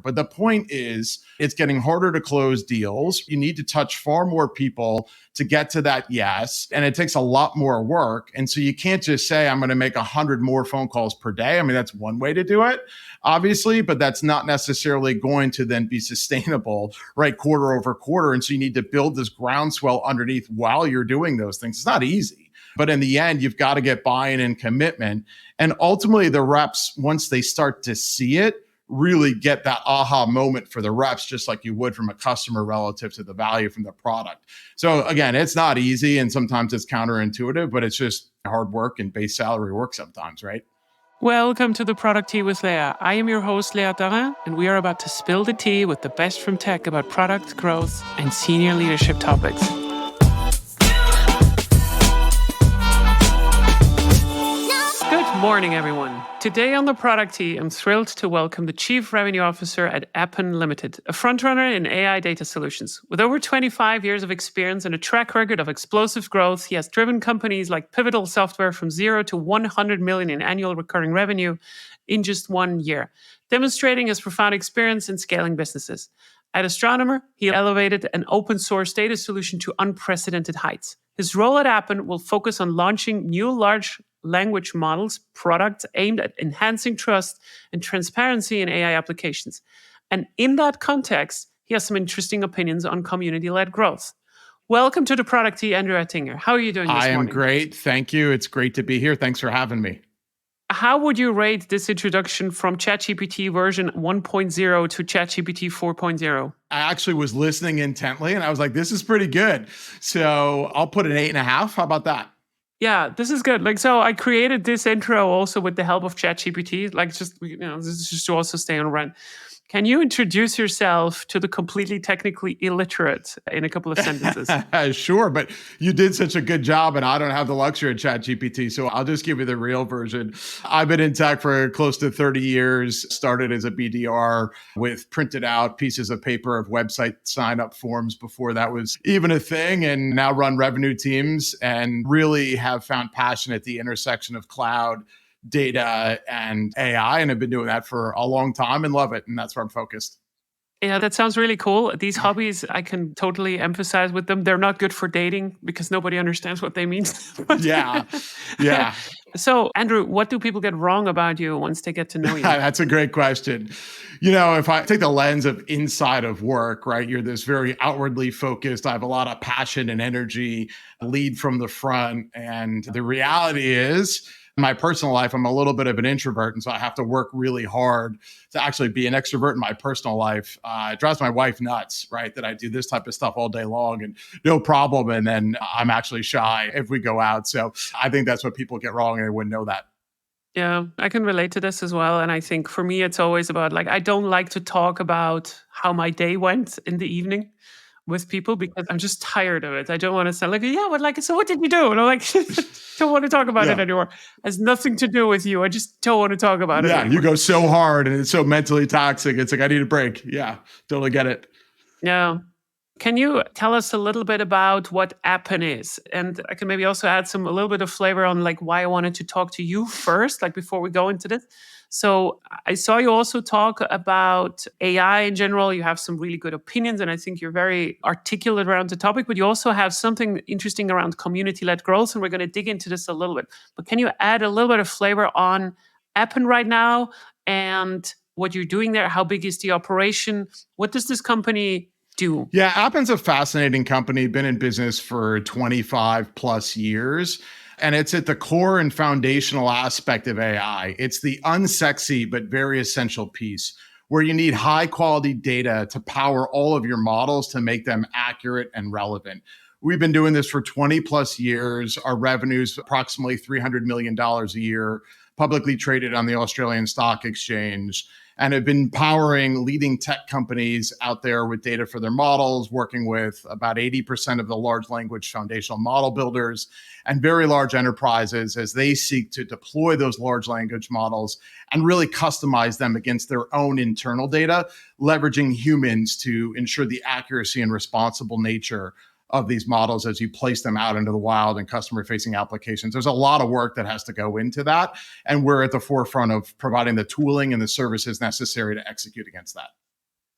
But the point is, it's getting harder to close deals. You need to touch far more people to get to that yes. And it takes a lot more work. And so you can't just say, I'm going to make 100 more phone calls per day. I mean, that's one way to do it, obviously, but that's not necessarily going to then be sustainable, right, quarter over quarter. And so you need to build this groundswell underneath while you're doing those things. It's not easy. But in the end, you've got to get buy-in and commitment. And ultimately, the reps, once they start to see it, really get that aha moment for the reps, just like you would from a customer relative to the value from the product. So again, it's not easy and sometimes it's counterintuitive, but it's just hard work and base salary work sometimes, right? Welcome to the Product Tea with Leah. I am your host, Leah Tarin, and we are about to spill the tea with the best from tech about product growth and senior leadership topics. Good morning, everyone. Today on the Product Tea, I'm thrilled to welcome the Chief Revenue Officer at Appen Limited, a frontrunner in AI data solutions. With over 25 years of experience and a track record of explosive growth, he has driven companies like Pivotal Software from 0 to 100 million in annual recurring revenue in just 1 year, demonstrating his profound experience in scaling businesses. At Astronomer, he elevated an open source data solution to unprecedented heights. His role at Appen will focus on launching new large language models products aimed at enhancing trust and transparency in AI applications. And in that context, he has some interesting opinions on community-led growth. Welcome to the Product Tea, Andrew Ettinger. How are you doing this morning? I am great. Thank you. It's great to be here. Thanks for having me. How would you rate this introduction from ChatGPT version 1.0 to ChatGPT 4.0? I actually was listening intently and I was like, this is pretty good. So I'll put an 8.5. How about that? Yeah, this is good. So I created this intro also with the help of ChatGPT. This is just to also stay on run. Can you introduce yourself to the completely technically illiterate in a couple of sentences? Sure, but you did such a good job and I don't have the luxury of ChatGPT, so I'll just give you the real version. I've been in tech for close to 30 years, started as a BDR with printed out pieces of paper of website sign-up forms before that was even a thing, and now run revenue teams and really have found passion at the intersection of cloud, data, and AI, and I've been doing that for a long time and love it, and that's where I'm focused. Yeah, that sounds really cool. These hobbies, I can totally empathize with them. They're not good for dating because nobody understands what they mean. Yeah. So, Andrew, what do people get wrong about you once they get to know you? That's a great question. If I take the lens of inside of work, right, you're this very outwardly focused, I have a lot of passion and energy, lead from the front. And the reality is, in my personal life, I'm a little bit of an introvert. And so I have to work really hard to actually be an extrovert in my personal life. It drives my wife nuts, right, that I do this type of stuff all day long and no problem. And then I'm actually shy if we go out. So I think that's what people get wrong and they wouldn't know that. Yeah, I can relate to this as well. And I think for me, it's always about I don't like to talk about how my day went in the evening with people because I'm just tired of it. I don't want to sound so what did you do? And I'm like, don't want to talk about it anymore. It has nothing to do with you. I just don't want to talk about it anymore. You go so hard and it's so mentally toxic. It's like, I need a break. Yeah, totally get it. Yeah. Can you tell us a little bit about what Appen is? And I can maybe also add a little bit of flavor on why I wanted to talk to you first, before we go into this. So I saw you also talk about AI in general. You have some really good opinions, and I think you're very articulate around the topic, but you also have something interesting around community-led growth, and we're going to dig into this a little bit. But can you add a little bit of flavor on Appen right now and what you're doing there? How big is the operation? What does this company do? Yeah, Appen's a fascinating company, been in business for 25 plus years. And it's at the core and foundational aspect of AI. It's the unsexy but very essential piece where you need high quality data to power all of your models to make them accurate and relevant. We've been doing this for 20 plus years. Our revenue's approximately $300 million a year, publicly traded on the Australian Stock Exchange, and have been powering leading tech companies out there with data for their models, working with about 80% of the large language foundational model builders and very large enterprises as they seek to deploy those large language models and really customize them against their own internal data, leveraging humans to ensure the accuracy and responsible nature of these models as you place them out into the wild and customer-facing applications. There's a lot of work that has to go into that, and we're at the forefront of providing the tooling and the services necessary to execute against that.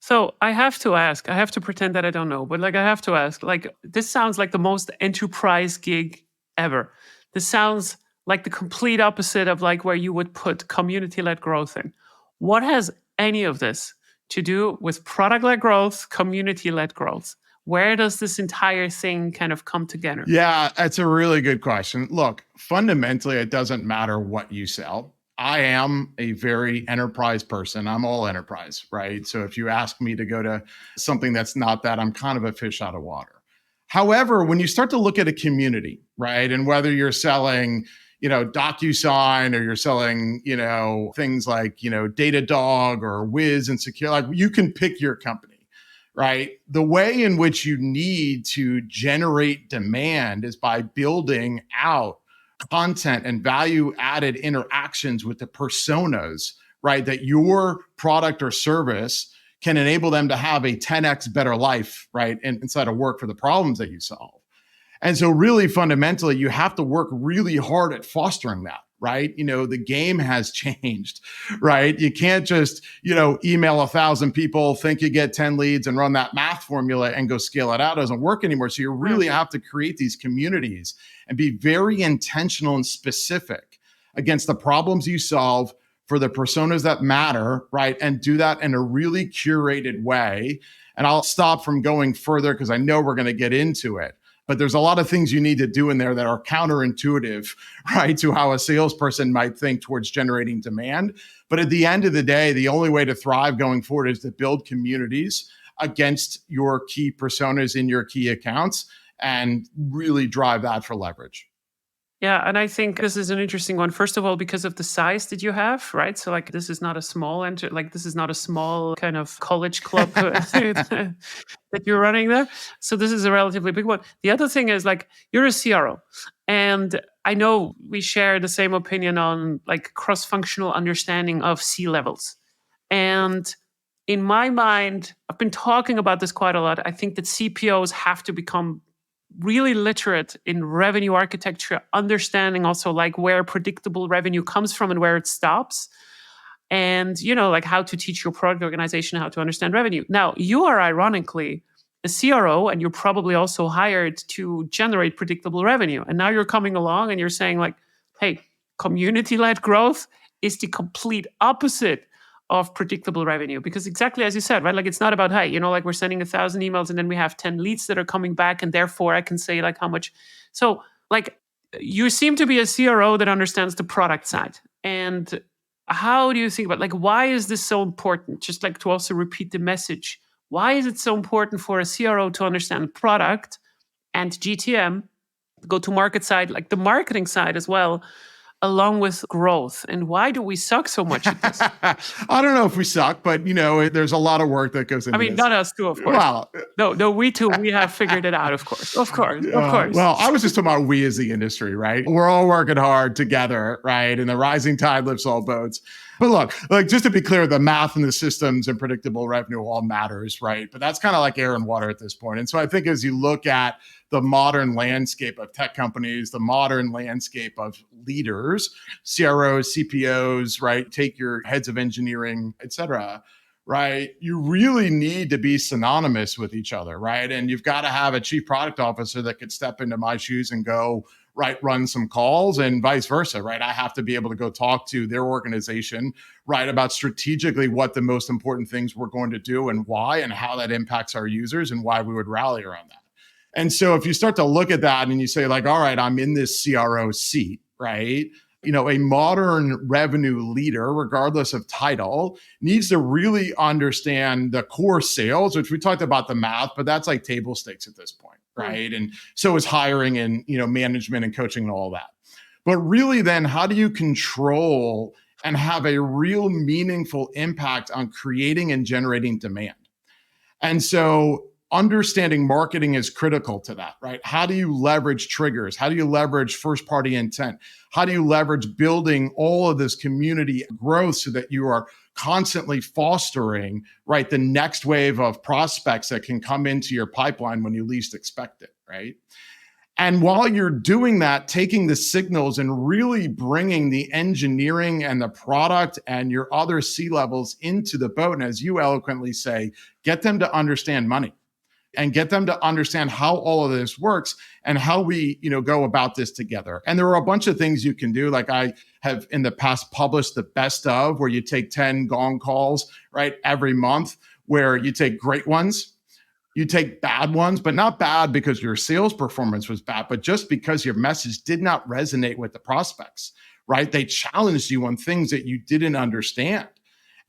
So I have to ask, I have to pretend that I don't know, but like I have to ask, like this sounds like the most enterprise gig ever. This sounds like the complete opposite of like where you would put community-led growth in. What has any of this to do with product-led growth, community-led growth? Where does this entire thing kind of come together? Yeah, that's a really good question. Look, fundamentally, it doesn't matter what you sell. I am a very enterprise person. I'm all enterprise, right? So if you ask me to go to something that's not that, I'm kind of a fish out of water. However, when you start to look at a community, right, and whether you're selling, DocuSign or you're selling, things like, Datadog or Wiz and Secure, like you can pick your company, right? The way in which you need to generate demand is by building out content and value added interactions with the personas, right? That your product or service can enable them to have a 10x better life, right? Inside of work for the problems that you solve. And so, really fundamentally, you have to work really hard at fostering that, right? The game has changed, right? You can't just, email 1,000 people, think you get 10 leads and run that math formula and go scale it out. It doesn't work anymore. So, you really have to create these communities and be very intentional and specific against the problems you solve for the personas that matter, right? And do that in a really curated way. And I'll stop from going further because I know we're going to get into it. But there's a lot of things you need to do in there that are counterintuitive, right, to how a salesperson might think towards generating demand. But at the end of the day, the only way to thrive going forward is to build communities against your key personas in your key accounts and really drive that for leverage. Yeah, and I think this is an interesting one. First of all, because of the size that you have, right? So like this is not a small this is not a small kind of college club that you're running there. So this is a relatively big one. The other thing is like you're a CRO, and I know we share the same opinion on like cross-functional understanding of C levels. And in my mind, I've been talking about this quite a lot. I think that CPOs have to become really literate in revenue architecture, understanding also like where predictable revenue comes from and where it stops. And, like how to teach your product organization how to understand revenue. Now, you are ironically a CRO, and you're probably also hired to generate predictable revenue. And now you're coming along and you're saying like, hey, community-led growth is the complete opposite of predictable revenue, because exactly as you said, right? Like it's not about, hey, like we're sending 1,000 emails and then we have 10 leads that are coming back, and therefore I can say like how much. So like you seem to be a CRO that understands the product side. And how do you think about like why is this so important? Just like to also repeat the message. Why is it so important for a CRO to understand product and GTM, go to market side, like the marketing side as well, along with growth? And why do we suck so much at this? I don't know if we suck, but there's a lot of work that goes into this. Not us too, of course. Well, no, we too. We have figured it out, of course. Of course. Well, I was just talking about we as the industry, right? We're all working hard together, right? And the rising tide lifts all boats. But look, like just to be clear, the math and the systems and predictable revenue all matters, right? But that's kind of like air and water at this point. And so I think as you look at the modern landscape of tech companies, the modern landscape of leaders, CROs, CPOs, right? Take your heads of engineering, et cetera, right? You really need to be synonymous with each other, right? And you've got to have a chief product officer that could step into my shoes and go, right, run some calls, and vice versa, right? I have to be able to go talk to their organization, right, about strategically what the most important things we're going to do and why, and how that impacts our users and why we would rally around that. And so if you start to look at that and you say like, all right, I'm in this CRO seat, right? A modern revenue leader, regardless of title, needs to really understand the core sales, which we talked about the math, but that's like table stakes at this point, right? And so is hiring and, management and coaching and all that. But really then, how do you control and have a real meaningful impact on creating and generating demand? And so understanding marketing is critical to that, right? How do you leverage triggers? How do you leverage first party intent? How do you leverage building all of this community growth so that you are constantly fostering, right, the next wave of prospects that can come into your pipeline when you least expect it, right? And while you're doing that, taking the signals and really bringing the engineering and the product and your other C levels into the boat. And as you eloquently say, get them to understand money and get them to understand how all of this works and how we, go about this together. And there are a bunch of things you can do. Like I have in the past published the best of, where you take 10 gong calls, right, every month, where you take great ones, you take bad ones, but not bad because your sales performance was bad, but just because your message did not resonate with the prospects, right? They challenged you on things that you didn't understand.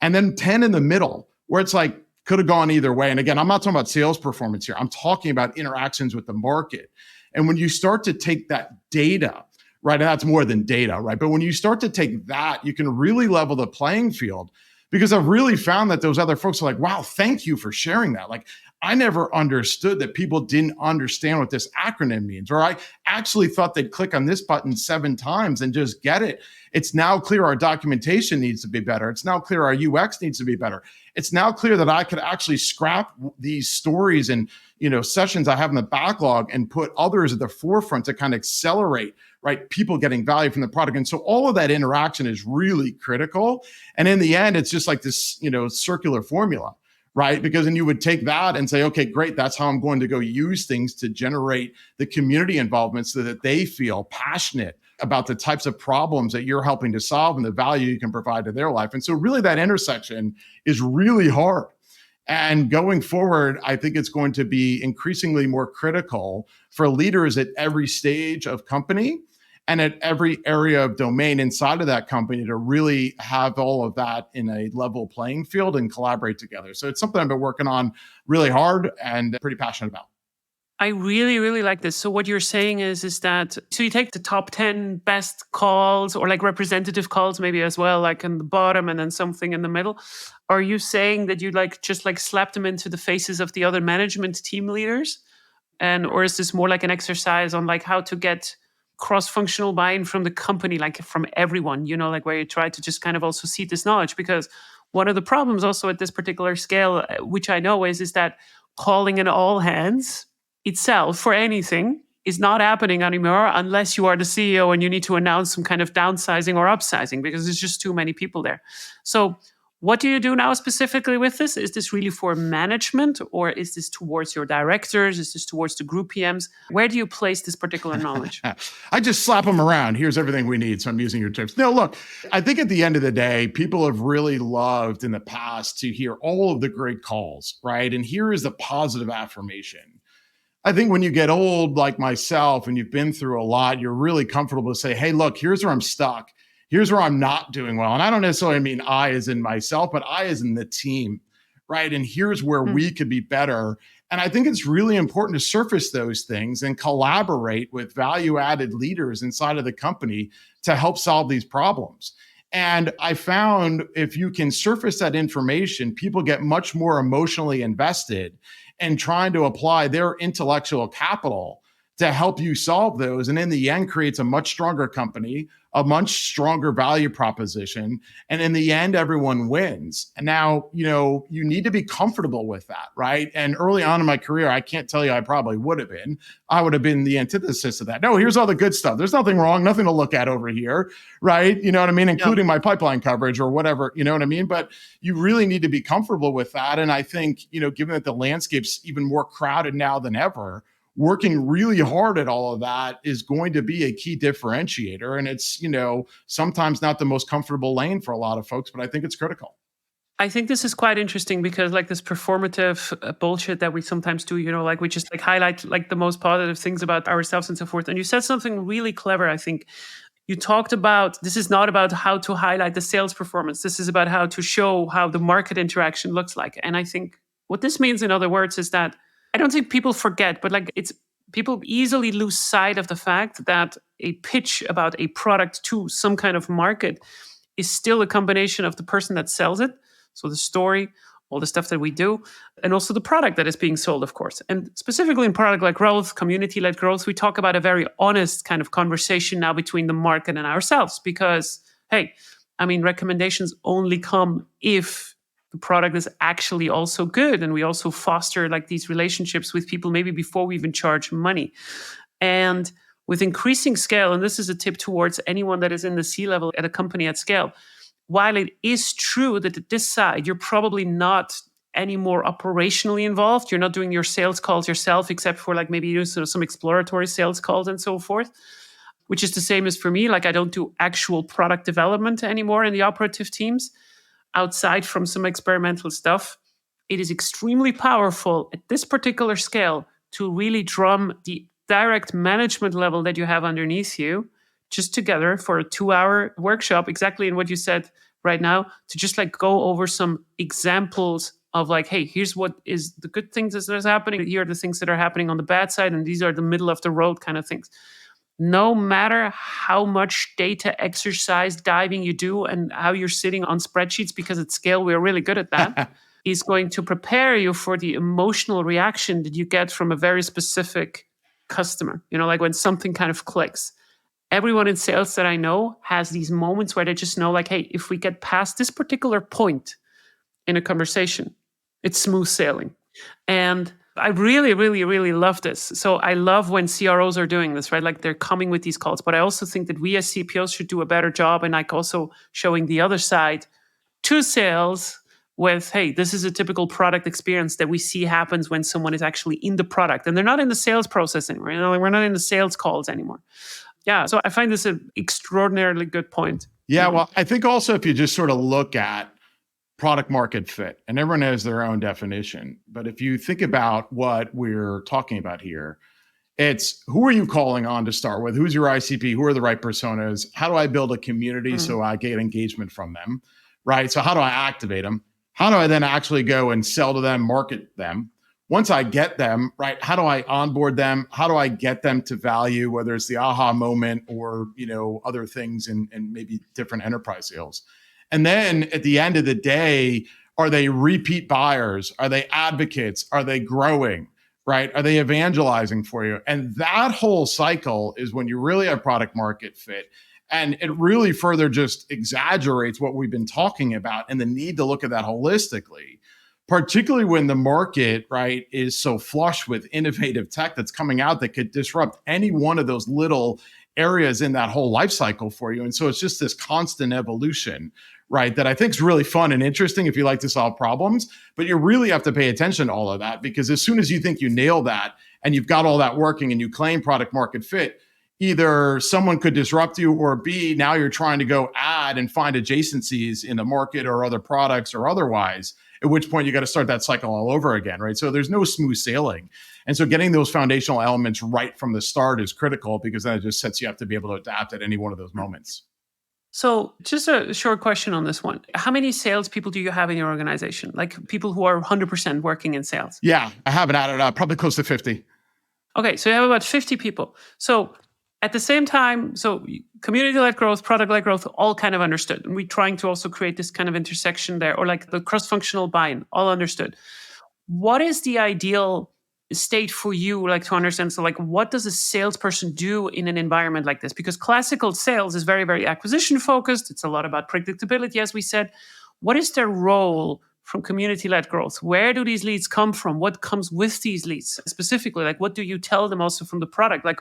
And then 10 in the middle, where it's like, could have gone either way. And again, I'm not talking about sales performance here. I'm talking about interactions with the market. And when you start to take that data, right, and that's more than data, right? But when you start to take that, you can really level the playing field, because I've really found that those other folks are like, wow, thank you for sharing that. Like, I never understood that people didn't understand what this acronym means, or I actually thought they'd click on this button 7 times and just get it. It's now clear our documentation needs to be better. It's now clear our UX needs to be better. It's now clear that I could actually scrap these stories and sessions I have in the backlog and put others at the forefront to kind of accelerate, right, people getting value from the product. And so all of that interaction is really critical. And in the end, it's just like this, circular formula, right? Because then you would take that and say, okay, great, that's how I'm going to go use things to generate the community involvement so that they feel passionate about the types of problems that you're helping to solve and the value you can provide to their life. And so really that intersection is really hard. And going forward, I think it's going to be increasingly more critical for leaders at every stage of company and at every area of domain inside of that company to really have all of that in a level playing field and collaborate together. So it's something I've been working on really hard and pretty passionate about. I really, really like this. So what you're saying is that, so you take the top 10 best calls, or like representative calls maybe as well, like in the bottom and then something in the middle. Are you saying that you just slap them into the faces of the other management team leaders? Or is this more like an exercise on like how to get cross-functional buy-in from the company, like from everyone, like where you try to just kind of also seed this knowledge? Because one of the problems also at this particular scale, which I know is that calling an all hands itself for anything is not happening anymore unless you are the CEO and you need to announce some kind of downsizing or upsizing, because there's just too many people there. So what do you do now specifically with this? Is this really for management, or is this towards your directors? Is this towards the group PMs? Where do you place this particular knowledge? I just slap them around. Here's everything we need. So I'm using your tips. No, look, I think at the end of the day, people have really loved in the past to hear all of the great calls, right? And here is the positive affirmation. I think when you get old like myself and you've been through a lot, you're really comfortable to say, hey, look, here's where I'm stuck. Here's where I'm not doing well. And I don't necessarily mean I as in myself, but I as in the team, right? And here's where we could be better. And I think it's really important to surface those things and collaborate with value-added leaders inside of the company to help solve these problems. And I found if you can surface that information, people get much more emotionally invested in trying to apply their intellectual capital to help you solve those. And in the end, creates a much stronger company, a much stronger value proposition. And in the end, everyone wins. And now, you need to be comfortable with that, right? And early on in my career, I can't tell you I probably would have been. I would have been the antithesis of that. No, here's all the good stuff. There's nothing wrong, nothing to look at over here, right? You know what I mean? Including my pipeline coverage or whatever, you know what I mean? But you really need to be comfortable with that. And I think, given that the landscape's even more crowded now than ever, working really hard at all of that is going to be a key differentiator. And it's, sometimes not the most comfortable lane for a lot of folks, but I think it's critical. I think this is quite interesting because like this performative bullshit that we sometimes do, like we just like highlight like the most positive things about ourselves and so forth. And you said something really clever, I think. You talked about, this is not about how to highlight the sales performance. This is about how to show how the market interaction looks like. And I think what this means, in other words, is that I don't think people forget, but like people easily lose sight of the fact that a pitch about a product to some kind of market is still a combination of the person that sells it. So the story, all the stuff that we do, and also the product that is being sold, of course. And specifically in product-led growth, community-led growth, we talk about a very honest kind of conversation now between the market and ourselves. Because, hey, recommendations only come if the product is actually also good. And we also foster like these relationships with people maybe before we even charge money. And with increasing scale, and this is a tip towards anyone that is in the C-level at a company at scale, while it is true that at this side, you're probably not any more operationally involved. You're not doing your sales calls yourself, except for like maybe you do some exploratory sales calls and so forth, which is the same as for me. Like I don't do actual product development anymore in the operative teams outside from some experimental stuff. It is extremely powerful at this particular scale to really drum the direct management level that you have underneath you just together for a 2-hour workshop, exactly in what you said right now, to just like go over some examples of like, hey, here's what is the good things that is happening. Here are the things that are happening on the bad side. And these are the middle of the road kind of things. No matter how much data exercise diving you do and how you're sitting on spreadsheets, because at scale, we're really good at that, is going to prepare you for the emotional reaction that you get from a very specific customer. You know, like when something kind of clicks. Everyone in sales that I know has these moments where they just know like, hey, if we get past this particular point in a conversation, it's smooth sailing. And I really, really, really love this. So I love when CROs are doing this, right? Like they're coming with these calls. But I also think that we as CPOs should do a better job and like also showing the other side to sales with, hey, this is a typical product experience that we see happens when someone is actually in the product and they're not in the sales process anymore. You know, like we're not in the sales calls anymore. Yeah, so I find this an extraordinarily good point. Yeah, well, I think also if you just sort of look at product market fit, and everyone has their own definition, but if you think about what we're talking about here, it's who are you calling on to start with? Who's your ICP? Who are the right personas? How do I build a community so I get engagement from them, right? So how do I activate them? How do I then actually go and sell to them, market them? Once I get them, right, how do I onboard them? How do I get them to value, whether it's the aha moment or, you know, other things and maybe different enterprise sales? And then at the end of the day, are they repeat buyers? Are they advocates? Are they growing, right? Are they evangelizing for you? And that whole cycle is when you really have product market fit. And it really further just exaggerates what we've been talking about and the need to look at that holistically, particularly when the market, right, is so flush with innovative tech that's coming out that could disrupt any one of those little areas in that whole life cycle for you. And so it's just this constant evolution, right, that I think is really fun and interesting if you like to solve problems. But you really have to pay attention to all of that, because as soon as you think you nail that and you've got all that working and you claim product market fit, either someone could disrupt you, or B, now you're trying to go add and find adjacencies in the market or other products or otherwise, at which point you got to start that cycle all over again, right? So there's no smooth sailing. And so getting those foundational elements right from the start is critical, because then it just sets you up to be able to adapt at any one of those moments. So just a short question on this one. How many salespeople do you have in your organization? Like people who are 100% working in sales? Yeah, I haven't added up, probably close to 50. Okay, so you have about 50 people. So at the same time, so community-led growth, product-led growth, all kind of understood. And we're trying to also create this kind of intersection there, or like the cross-functional buy-in, all understood. What is the ideal state for you, like to understand? So like, what does a salesperson do in an environment like this? Because classical sales is very, very acquisition-focused. It's a lot about predictability, as we said. What is their role from community-led growth? Where do these leads come from? What comes with these leads? Specifically, like what do you tell them also from the product? Like,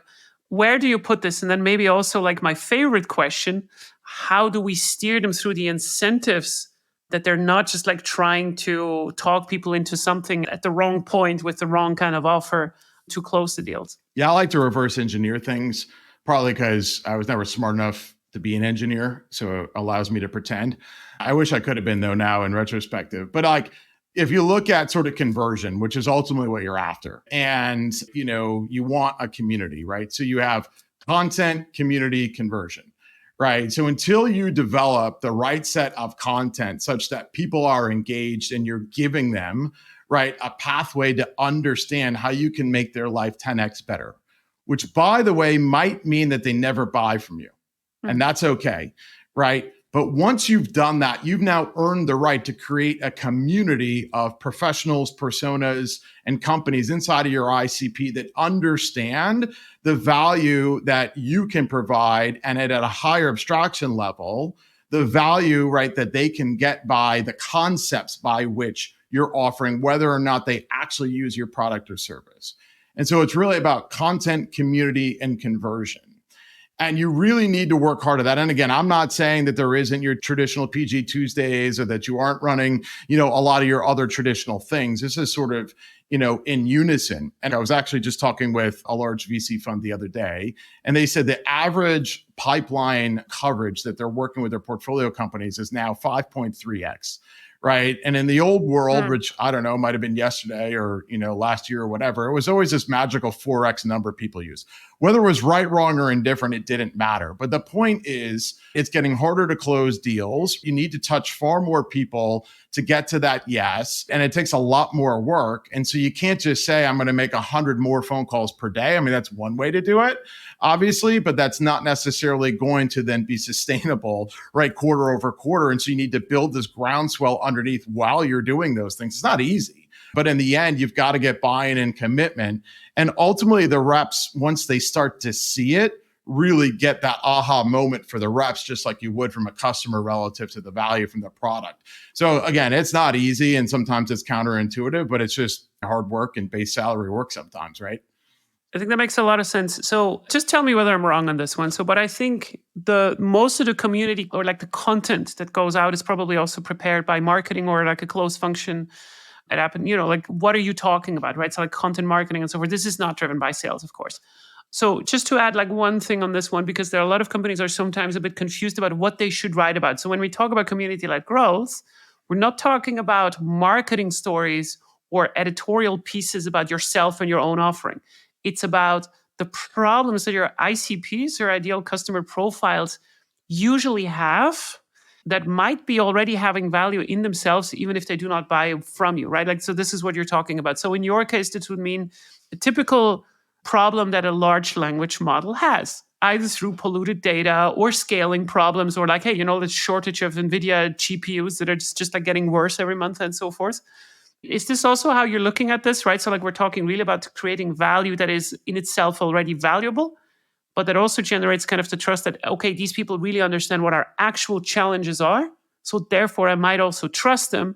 where do you put this? And then maybe also like my favorite question, how do we steer them through the incentives that they're not just like trying to talk people into something at the wrong point with the wrong kind of offer to close the deals? Yeah, I like to reverse engineer things, probably because I was never smart enough to be an engineer. So it allows me to pretend. I wish I could have been, though, now in retrospective. But like, if you look at sort of conversion, which is ultimately what you're after, and you know, you want a community, right? So you have content, community, conversion, right? So until you develop the right set of content such that people are engaged and you're giving them, right, a pathway to understand how you can make their life 10x better, which, by the way, might mean that they never buy from you. And that's okay, right? But once you've done that, you've now earned the right to create a community of professionals, personas, and companies inside of your ICP that understand the value that you can provide, and at a higher abstraction level, the value, right, that they can get by the concepts by which you're offering, whether or not they actually use your product or service. And so it's really about content, community, and conversion. And you really need to work hard at that. And again, I'm not saying that there isn't your traditional PG Tuesdays or that you aren't running, a lot of your other traditional things. This is sort of, in unison. And I was actually just talking with a large VC fund the other day, and they said the average pipeline coverage that they're working with their portfolio companies is now 5.3x. Right. And in the old world, which I don't know, might have been yesterday or, last year or whatever, it was always this magical 4x number people use. Whether it was right, wrong, or indifferent, it didn't matter. But the point is, it's getting harder to close deals. You need to touch far more people to get to that yes. And it takes a lot more work. And so you can't just say, I'm going to make 100 more phone calls per day. I mean, that's one way to do it, obviously, but that's not necessarily going to then be sustainable, right, quarter over quarter. And so you need to build this groundswell underneath while you're doing those things. It's not easy. But in the end, you've got to get buy-in and commitment. And ultimately, the reps, once they start to see it, really get that aha moment for the reps, just like you would from a customer relative to the value from the product. So again, it's not easy. And sometimes it's counterintuitive, but it's just hard work and base salary work sometimes, right? I think that makes a lot of sense. So just tell me whether I'm wrong on this one. So, but I think the most of the community or like the content that goes out is probably also prepared by marketing or like a closed function at Appen. Like what are you talking about, right? So like content marketing and so forth. This is not driven by sales, of course. So just to add like one thing on this one, because there are a lot of companies are sometimes a bit confused about what they should write about. So when we talk about community-led growth, we're not talking about marketing stories or editorial pieces about yourself and your own offering. It's about the problems that your ICPs, your ideal customer profiles, usually have that might be already having value in themselves, even if they do not buy from you, right? Like, so this is what you're talking about. So in your case, this would mean a typical problem that a large language model has, either through polluted data or scaling problems, or like, hey, the shortage of NVIDIA GPUs that are just like getting worse every month and so forth. Is this also how you're looking at this, right? So like we're talking really about creating value that is in itself already valuable, but that also generates kind of the trust that, okay, these people really understand what our actual challenges are. So therefore, I might also trust them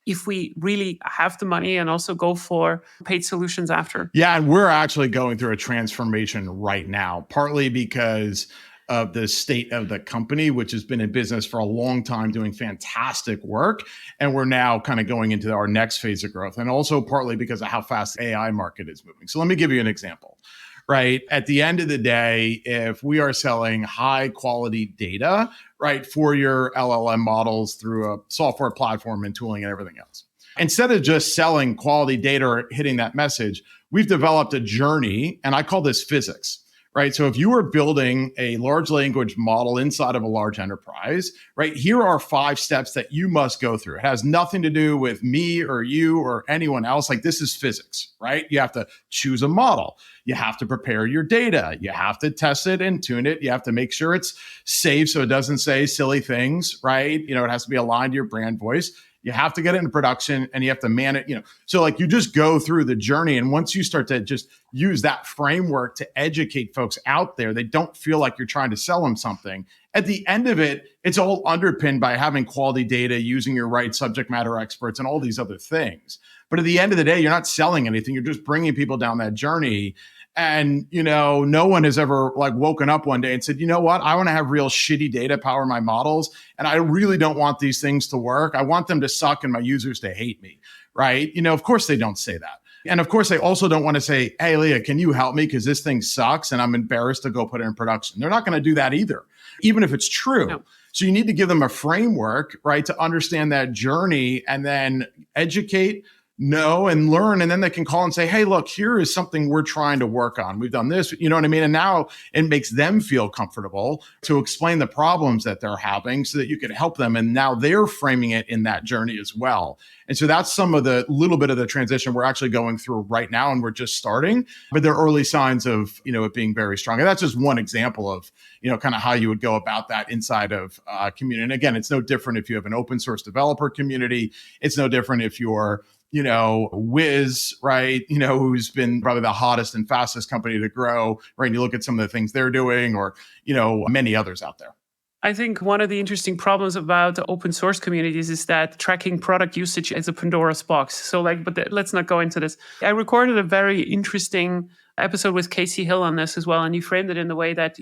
if we really have the money and also go for paid solutions after. Yeah, and we're actually going through a transformation right now, partly because of the state of the company, which has been in business for a long time doing fantastic work. And we're now kind of going into our next phase of growth. And also partly because of how fast the AI market is moving. So let me give you an example, right? At the end of the day, if we are selling high quality data, right, for your LLM models through a software platform and tooling and everything else, instead of just selling quality data or hitting that message, we've developed a journey, and I call this physics. Right. So if you are building a large language model inside of a large enterprise, right, here are 5 steps that you must go through. It has nothing to do with me or you or anyone else. Like, this is physics, right? You have to choose a model. You have to prepare your data. You have to test it and tune it. You have to make sure it's safe so it doesn't say silly things, right? It has to be aligned to your brand voice. You have to get it into production and you have to man it, So like you just go through the journey. And once you start to just use that framework to educate folks out there, they don't feel like you're trying to sell them something. At the end of it, it's all underpinned by having quality data, using your right subject matter experts and all these other things. But at the end of the day, you're not selling anything. You're just bringing people down that journey. And, no one has ever like woken up one day and said, you know what, I want to have real shitty data power my models. And I really don't want these things to work. I want them to suck and my users to hate me. Right. Of course they don't say that. And of course, they also don't want to say, hey, Leah, can you help me? Because this thing sucks and I'm embarrassed to go put it in production. They're not going to do that either, even if it's true. No. So you need to give them a framework, right, to understand that journey and then educate, know, and learn. And then they can call and say, hey, look, here is something we're trying to work on. We've done this, you know what I mean? And now it makes them feel comfortable to explain the problems that they're having so that you can help them. And now they're framing it in that journey as well. And so that's some of the little bit of the transition we're actually going through right now. And we're just starting, but there are early signs of, it being very strong. And that's just one example of, kind of how you would go about that inside of community. And again, it's no different if you have an open source developer community. It's no different if you're Wiz, right? Who's been probably the hottest and fastest company to grow, right? And you look at some of the things they're doing or, many others out there. I think one of the interesting problems about the open source communities is that tracking product usage is a Pandora's box. So let's not go into this. I recorded a very interesting episode with Casey Hill on this as well. And he framed it in the way that,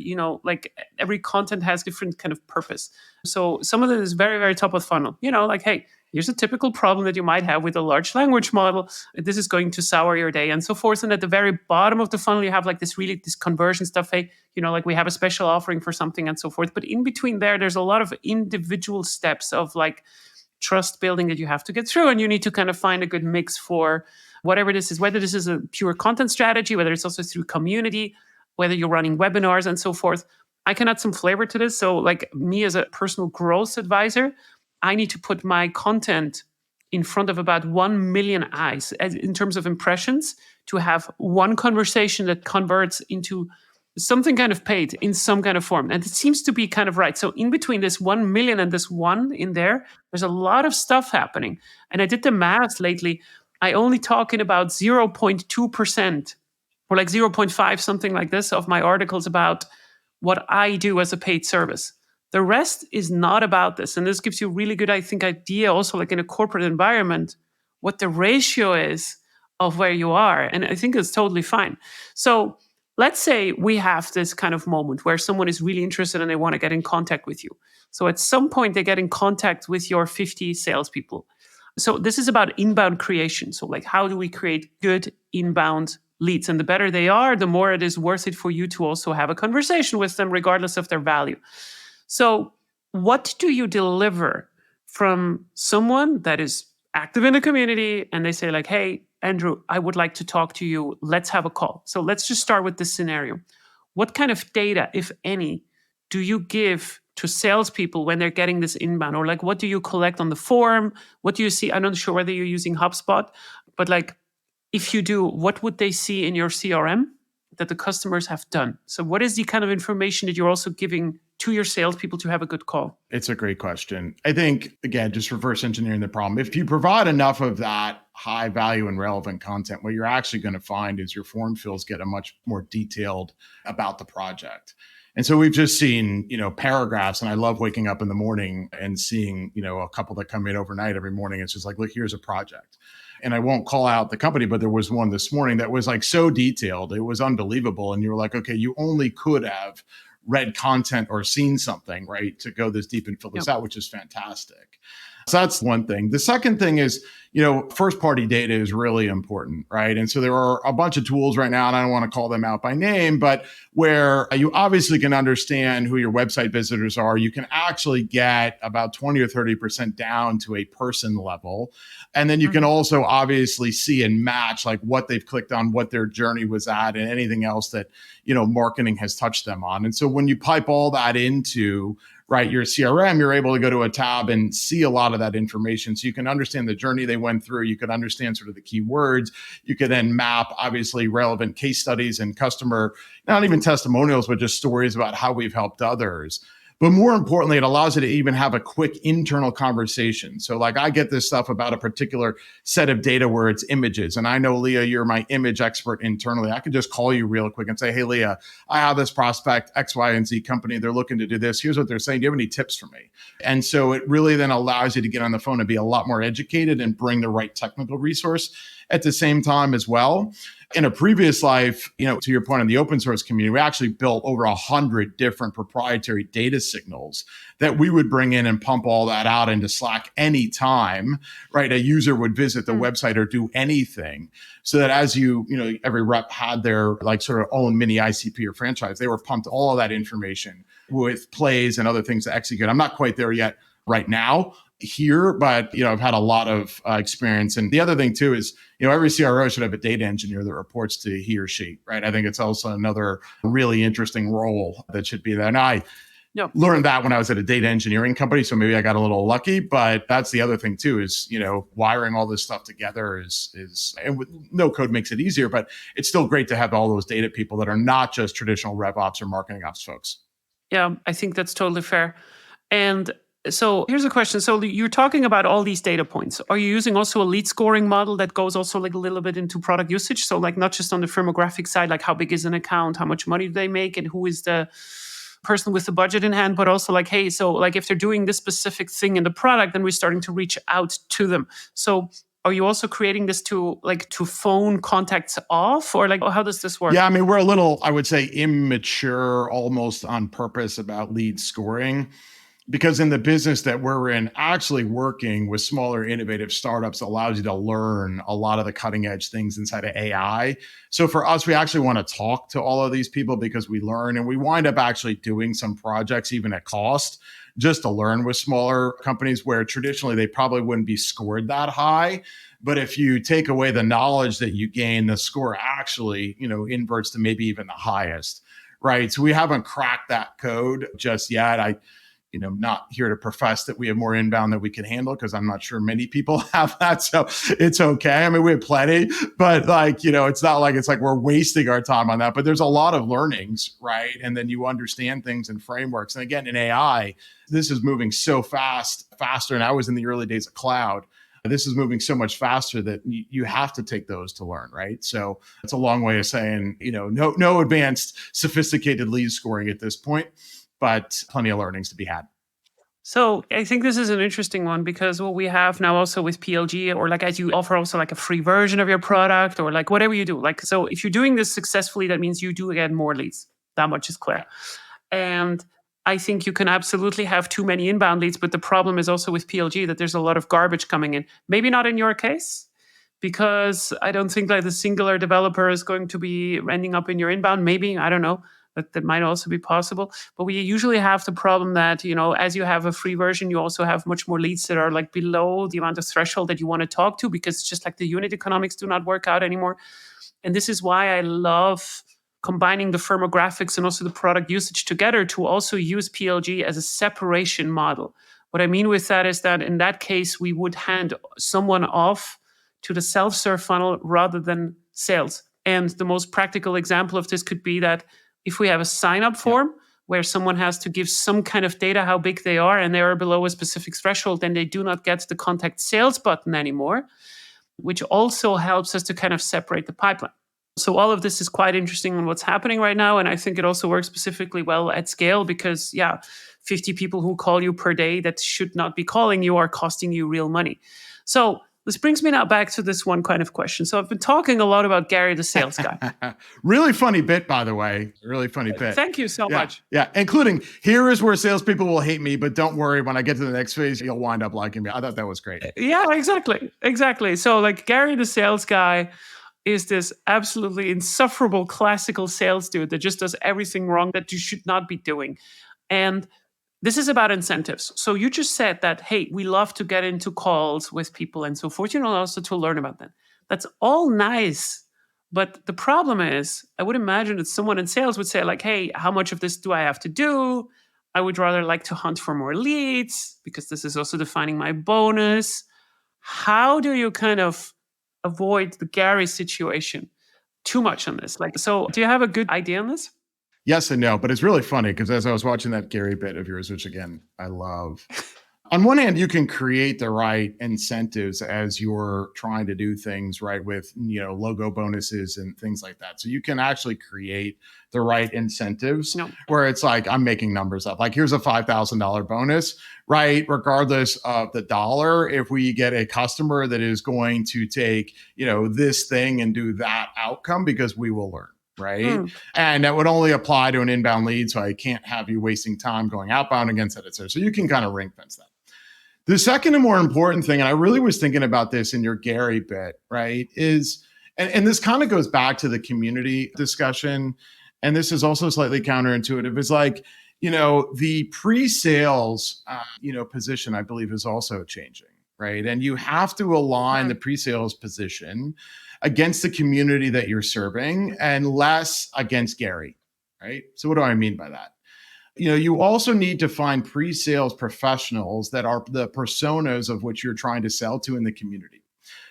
every content has different kind of purpose. So some of it is very, very top of funnel, hey, here's a typical problem that you might have with a large language model. This is going to sour your day and so forth. And at the very bottom of the funnel, you have this conversion stuff. Hey, we have a special offering for something and so forth. But in between there's a lot of individual steps of trust building that you have to get through. And you need to kind of find a good mix for whatever this is, whether this is a pure content strategy, whether it's also through community, whether you're running webinars and so forth. I can add some flavor to this. So me as a personal growth advisor, I need to put my content in front of about 1 million eyes in terms of impressions to have one conversation that converts into something kind of paid in some kind of form. And it seems to be kind of right. So in between this 1 million and this one in there's a lot of stuff happening. And I did the math lately. I only talk in about 0.2% or 0.5, something like this, of my articles about what I do as a paid service. The rest is not about this. And this gives you a really good, I think, idea also in a corporate environment, what the ratio is of where you are. And I think it's totally fine. So let's say we have this kind of moment where someone is really interested and they want to get in contact with you. So at some point they get in contact with your 50 salespeople. So this is about inbound creation. So how do we create good inbound leads? And the better they are, the more it is worth it for you to also have a conversation with them, regardless of their value. So what do you deliver from someone that is active in the community and they say hey, Andrew, I would like to talk to you. Let's have a call. So let's just start with this scenario. What kind of data, if any, do you give to salespeople when they're getting this inbound? Or what do you collect on the forum? What do you see? I'm not sure whether you're using HubSpot, but if you do, what would they see in your CRM that the customers have done? So what is the kind of information that you're also giving to your salespeople to have a good call? It's a great question. I think, again, just reverse engineering the problem. If you provide enough of that high value and relevant content, what you're actually going to find is your form fills get a much more detailed about the project. And so we've just seen, paragraphs, and I love waking up in the morning and seeing, a couple that come in overnight every morning. It's just look, here's a project. And I won't call out the company, but there was one this morning that was so detailed. It was unbelievable. And you were okay, you only could have read content or seen something, right, to go this deep and fill this out, which is fantastic. So that's one thing. The second thing is, first party data is really important, right? And so there are a bunch of tools right now, and I don't want to call them out by name, but where you obviously can understand who your website visitors are. You can actually get about 20 or 30% down to a person level. And then you can also obviously see and match what they've clicked on, what their journey was at, and anything else that, marketing has touched them on. And so when you pipe all that into your CRM, you're able to go to a tab and see a lot of that information. So you can understand the journey they went through. You can understand sort of the keywords. You can then map, obviously, relevant case studies and customer, not even testimonials, but just stories about how we've helped others. But more importantly, it allows you to even have a quick internal conversation. So I get this stuff about a particular set of data where it's images. And I know, Leah, you're my image expert internally. I could just call you real quick and say, hey, Leah, I have this prospect, X, Y, and Z company. They're looking to do this. Here's what they're saying. Do you have any tips for me? And so it really then allows you to get on the phone and be a lot more educated and bring the right technical resource at the same time as well. In a previous life, to your point in the open source community, we actually built over 100 different proprietary data signals that we would bring in and pump all that out into Slack anytime, right? A user would visit the website or do anything, so that as every rep had their sort of own mini ICP or franchise, they were pumped all of that information with plays and other things to execute. I'm not quite there yet right now here, but I've had a lot of experience. And the other thing too is, every CRO should have a data engineer that reports to he or she, right? I think it's also another really interesting role that should be there. And I learned that when I was at a data engineering company, so maybe I got a little lucky. But that's the other thing too is, wiring all this stuff together is and with no code makes it easier, but it's still great to have all those data people that are not just traditional rev ops or marketing ops folks. Yeah, I think that's totally fair. And so here's a question. So you're talking about all these data points. Are you using also a lead scoring model that goes also a little bit into product usage? So not just on the Firmographics side, how big is an account, how much money do they make, and who is the person with the budget in hand, but also like, hey, so like if they're doing this specific thing in the product, then we're starting to reach out to them. So are you also creating this to phone contacts off, or like how does this work? Yeah, I mean, we're a little, I would say, immature almost on purpose about lead scoring. Because in the business that we're in, actually working with smaller innovative startups allows you to learn a lot of the cutting edge things inside of AI. So for us, we actually want to talk to all of these people because we learn, and we wind up actually doing some projects even at cost just to learn with smaller companies where traditionally they probably wouldn't be scored that high. But if you take away the knowledge that you gain, the score actually, inverts to maybe even the highest, right? So we haven't cracked that code just yet. Not here to profess that we have more inbound that we can handle, because I'm not sure many people have that. So it's okay. I mean, we have plenty, but it's not like it's like we're wasting our time on that. But there's a lot of learnings, right? And then you understand things and frameworks. And again, in AI, this is moving so faster. And I was in the early days of cloud. This is moving so much faster that you have to take those to learn, right? So it's a long way of saying, no advanced, sophisticated lead scoring at this point, but plenty of learnings to be had. So I think this is an interesting one, because what we have now also with PLG, or like as you offer also like a free version of your product, or like whatever you do. Like, so if you're doing this successfully, that means you do get more leads. That much is clear. And I think you can absolutely have too many inbound leads, but the problem is also with PLG that there's a lot of garbage coming in. Maybe not in your case, because I don't think like the singular developer is going to be ending up in your inbound. Maybe, I don't know. That might also be possible. But we usually have the problem that, as you have a free version, you also have much more leads that are like below the amount of threshold that you want to talk to, because it's just like the unit economics do not work out anymore. And this is why I love combining the Firmographics and also the product usage together to also use PLG as a separation model. What I mean with that is that in that case, we would hand someone off to the self-serve funnel rather than sales. And the most practical example of this could be that if we have a sign-up form where someone has to give some kind of data, how big they are, and they are below a specific threshold, then they do not get the contact sales button anymore, which also helps us to kind of separate the pipeline. So all of this is quite interesting on what's happening right now. And I think it also works specifically well at scale because, 50 people who call you per day that should not be calling you are costing you real money. So this brings me now back to this one kind of question. So I've been talking a lot about Gary, the sales guy. Really funny bit, by the way. Really funny bit. Thank you so much. Yeah, including here is where salespeople will hate me, but don't worry, when I get to the next phase, you'll wind up liking me. I thought that was great. Yeah, exactly. So like Gary, the sales guy, is this absolutely insufferable classical sales dude that just does everything wrong that you should not be doing. And this is about incentives. So you just said that, hey, we love to get into calls with people and so forth, also to learn about them. That's all nice. But the problem is, I would imagine that someone in sales would say like, hey, how much of this do I have to do? I would rather like to hunt for more leads because this is also defining my bonus. How do you kind of avoid the Gary situation too much on this? So do you have a good idea on this? Yes and no, but it's really funny because as I was watching that Gary bit of yours, which again, I love. On one hand, you can create the right incentives as you're trying to do things right with, logo bonuses and things like that. So you can actually create the right incentives where it's like, I'm making numbers up. Like here's a $5,000 bonus, right? Regardless of the dollar, if we get a customer that is going to take, this thing and do that outcome, because we will learn. Right. And that would only apply to an inbound lead. So I can't have you wasting time going outbound against it, et cetera. So you can kind of ring fence that. The second and more important thing, and I really was thinking about this in your Gary bit, right, is, and this kind of goes back to the community discussion. And this is also slightly counterintuitive. It's like, the pre-sales, position, I believe, is also changing. Right. And you have to align the pre-sales position against the community that you're serving and less against Gary. Right. So what do I mean by that? You also need to find pre-sales professionals that are the personas of which you're trying to sell to in the community.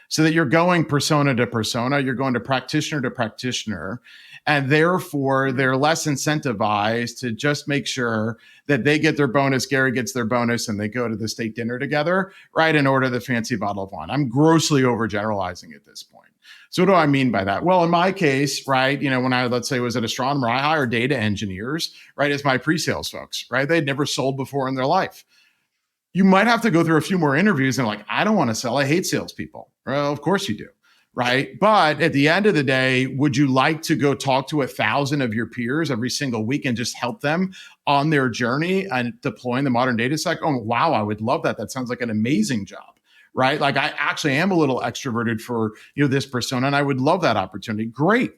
So that you're going persona to persona, you're going to practitioner, and therefore they're less incentivized to just make sure that they get their bonus, Gary gets their bonus, and they go to the state dinner together, right, and order the fancy bottle of wine. I'm grossly overgeneralizing at this point. So what do I mean by that? Well, in my case, right, when I, let's say, was an astronomer, I hired data engineers, right, as my pre-sales folks, right? They'd never sold before in their life. You might have to go through a few more interviews and like, I don't want to sell. I hate salespeople. Well, of course you do. Right. But at the end of the day, would you like to go talk to 1,000 of your peers every single week and just help them on their journey and deploying the modern data stack? Oh, wow. I would love that. That sounds like an amazing job. Right. Like I actually am a little extroverted for, this persona and I would love that opportunity. Great.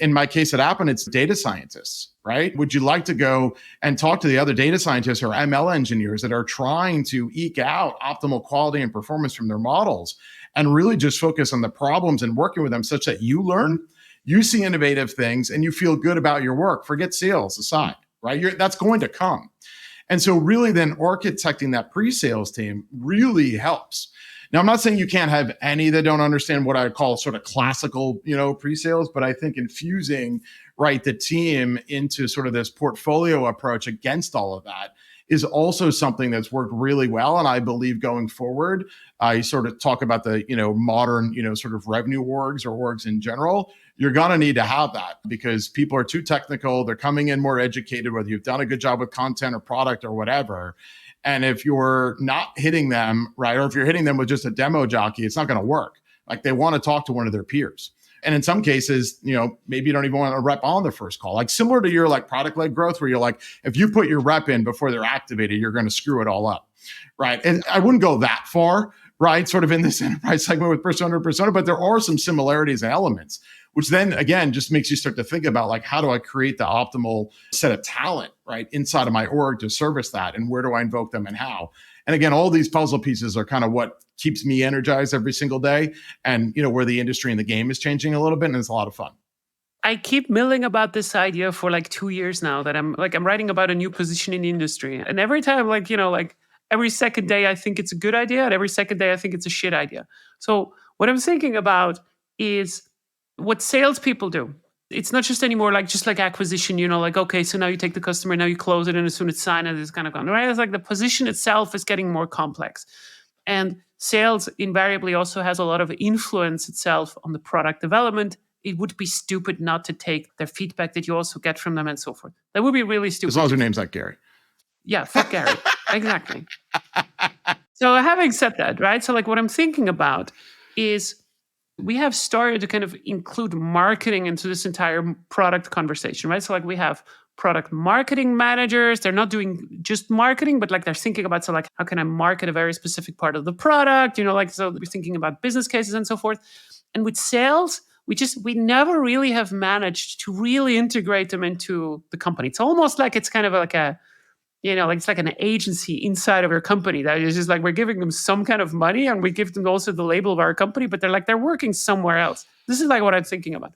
In my case at Appen, it's data scientists, right? Would you like to go and talk to the other data scientists or ML engineers that are trying to eke out optimal quality and performance from their models and really just focus on the problems and working with them such that you learn, you see innovative things, and you feel good about your work? Forget sales aside, right? That's going to come. And so really then architecting that pre-sales team really helps. Now, I'm not saying you can't have any that don't understand what I call sort of classical, pre-sales, but I think infusing, right, the team into sort of this portfolio approach against all of that is also something that's worked really well. And I believe going forward, you sort of talk about the, modern, sort of revenue orgs or orgs in general. You're going to need to have that because people are too technical. They're coming in more educated, whether you've done a good job with content or product or whatever. And if you're not hitting them, right, or if you're hitting them with just a demo jockey, it's not going to work. Like they want to talk to one of their peers. And in some cases, maybe you don't even want a rep on the first call. Like similar to your like product-led growth, where you're like, if you put your rep in before they're activated, you're going to screw it all up, right? And I wouldn't go that far, right, sort of in this enterprise segment with persona to persona, but there are some similarities and elements, which then, again, just makes you start to think about like, how do I create the optimal set of talent, right, inside of my org to service that? And where do I invoke them and how? And again, all these puzzle pieces are kind of what keeps me energized every single day. And, where the industry and the game is changing a little bit, and it's a lot of fun. I keep milling about this idea for like 2 years now that I'm writing about a new position in the industry. And every time, every second day, I think it's a good idea. And every second day, I think it's a shit idea. So what I'm thinking about is what salespeople do. It's not just anymore just like acquisition, okay, so now you take the customer, now you close it, and as soon as it's signed, it's kind of gone, right? It's like the position itself is getting more complex. And sales invariably also has a lot of influence itself on the product development. It would be stupid not to take their feedback that you also get from them and so forth. That would be really stupid. As long as your name's not Gary. Yeah, fuck Gary. Exactly. So having said that, right? So what I'm thinking about is we have started to kind of include marketing into this entire product conversation, right? So we have product marketing managers. They're not doing just marketing, but they're thinking about, how can I market a very specific part of the product? So we're thinking about business cases and so forth. And with sales, we never really have managed to really integrate them into the company. It's almost like it's kind of like a, it's like an agency inside of your company that is just we're giving them some kind of money and we give them also the label of our company, but they're working somewhere else. This is what I'm thinking about.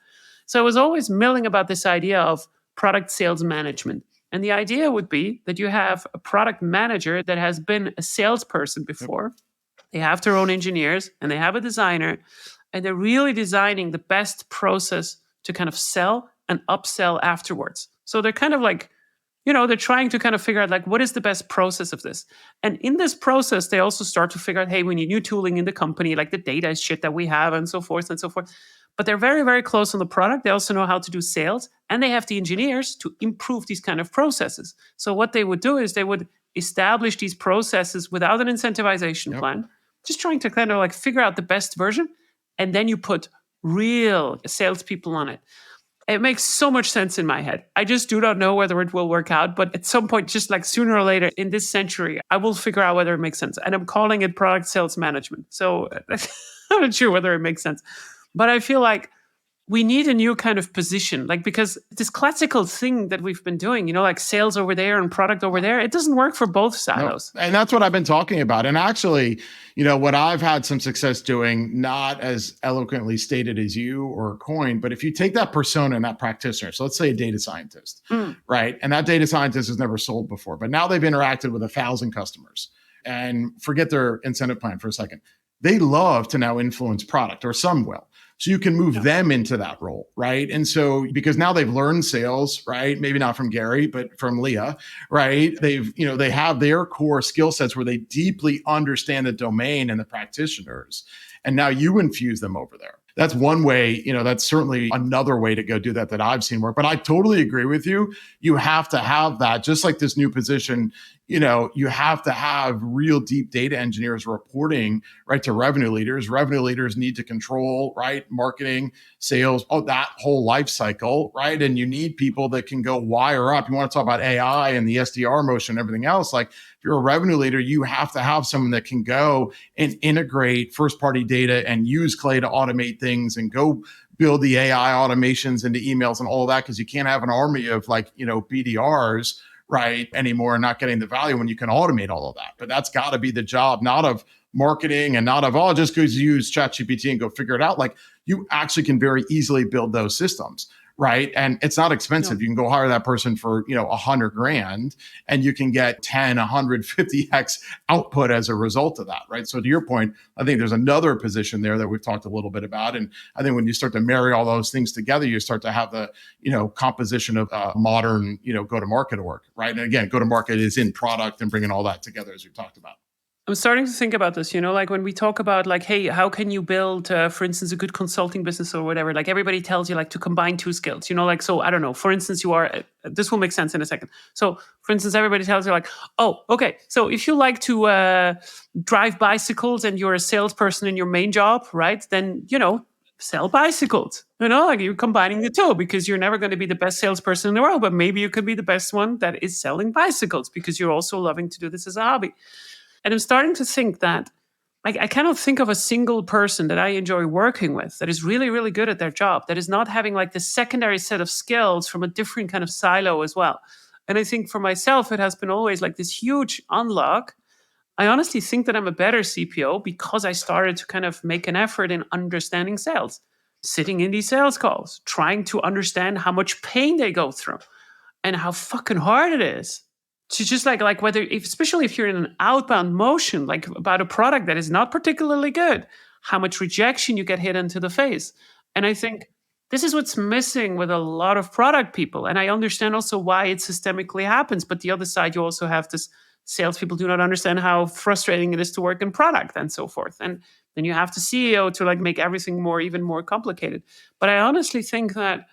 So I was always milling about this idea of product sales management. And the idea would be that you have a product manager that has been a salesperson before. They have their own engineers and they have a designer, and they're really designing the best process to kind of sell and upsell afterwards. So they're kind of they're trying to kind of figure out what is the best process of this. And in this process, they also start to figure out, hey, we need new tooling in the company, the data is shit that we have and so forth and so forth. But they're very, very close on the product. They also know how to do sales, and they have the engineers to improve these kind of processes. So what they would do is they would establish these processes without an incentivization plan, just trying to kind of figure out the best version. And then you put real salespeople on it. It makes so much sense in my head. I just do not know whether it will work out. But at some point, just sooner or later in this century, I will figure out whether it makes sense. And I'm calling it product sales management. So I'm not sure whether it makes sense. But I feel we need a new kind of position, because this classical thing that we've been doing, sales over there and product over there, it doesn't work for both silos. No. And that's what I've been talking about. And actually, what I've had some success doing, not as eloquently stated as you or Coin, but if you take that persona and that practitioner, so let's say a data scientist, right? And that data scientist has never sold before, but now they've interacted with 1,000 customers, and forget their incentive plan for a second. They love to now influence product, or some will. So you can move them into that role, right? And so because now they've learned sales, right? Maybe not from Gary, but from Leah, right? They have their core skill sets where they deeply understand the domain and the practitioners. And now you infuse them over there. that's one way, that's certainly another way to go do that I've seen work. But I totally agree with you. You have to have that, just like this new position, you have to have real deep data engineers reporting right to revenue leaders. Revenue leaders need to control, right, marketing, sales, that whole life cycle, right? And you need people that can go wire up. You want to talk about AI and the SDR motion and everything else. Like if you're a revenue leader, you have to have someone that can go and integrate first party data and use Clay to automate things and go build the AI automations into emails and all of that, because you can't have an army of BDRs right anymore and not getting the value when you can automate all of that. But that's got to be the job, not of marketing and not of, just go use ChatGPT and go figure it out. Like you actually can very easily build those systems, right? And it's not expensive. No. You can go hire that person for, $100,000 and you can get 10, 150x output as a result of that, right? So to your point, I think there's another position there that we've talked a little bit about. And I think when you start to marry all those things together, you start to have the, composition of modern, go-to-market work, right? And again, go-to-market is in product and bringing all that together as we've talked about. I'm starting to think about this, like when we talk about hey, how can you build, for instance, a good consulting business or whatever, like everybody tells you to combine two skills, so I don't know, for instance, this will make sense in a second. So for instance, everybody tells you oh, okay. So if you like to drive bicycles and you're a salesperson in your main job, right? Then, sell bicycles, you're combining the two because you're never going to be the best salesperson in the world, but maybe you could be the best one that is selling bicycles because you're also loving to do this as a hobby. And I'm starting to think that I cannot think of a single person that I enjoy working with that is really, really good at their job, that is not having the secondary set of skills from a different kind of silo as well. And I think for myself, it has been always this huge unlock. I honestly think that I'm a better CPO because I started to kind of make an effort in understanding sales, sitting in these sales calls, trying to understand how much pain they go through and how fucking hard it is. To just whether, especially if you're in an outbound motion, about a product that is not particularly good, how much rejection you get hit into the face. And I think this is what's missing with a lot of product people. And I understand also why it systemically happens. But the other side, you also have this salespeople do not understand how frustrating it is to work in product and so forth. And then you have the CEO to make everything even more complicated. But I honestly think that